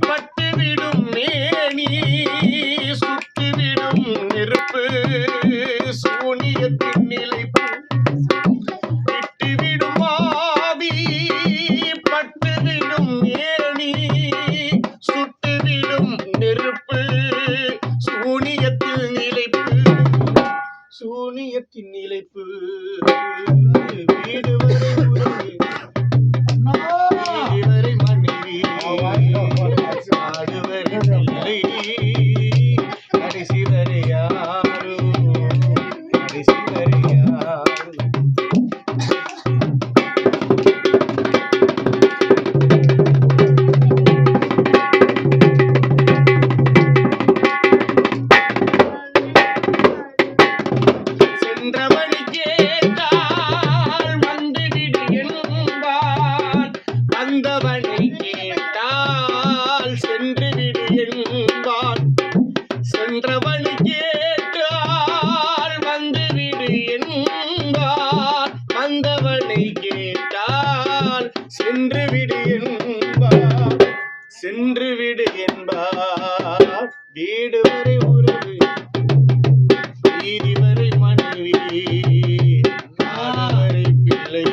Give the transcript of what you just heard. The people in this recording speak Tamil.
பட்டுவிடும் மேனி சுட்டுவிடும் நெருப்பு சூனியத்தின் நிலைப்பு விட்டுவிடும் ஆவி பட்டுவிடும் மேனி சுட்டுவிடும் நெருப்பு சூனியத்தில் நிலைப்பு சூனியத்தின் நிலைப்பு வீடு வரை உறவு வீடு வரை மனைவி நாடு வரை பிள்ளை கடைசி வரை யாரோ கடைசி வரை யாரோ சென்றவழி கேட்டால் வந்துவிடு என்பான் வந்தவனை கேட்டால் சென்றுவிடு என்பான் சென்றவழி கேட்டால் வந்துவிடு என்பான் வந்தவனை கேட்டால் சென்றுவிடு என்பான் சென்றுவிடு என்பான் வீடு வரை உறவு வீதி வரை மனைவி நாடு வரை பிள்ளை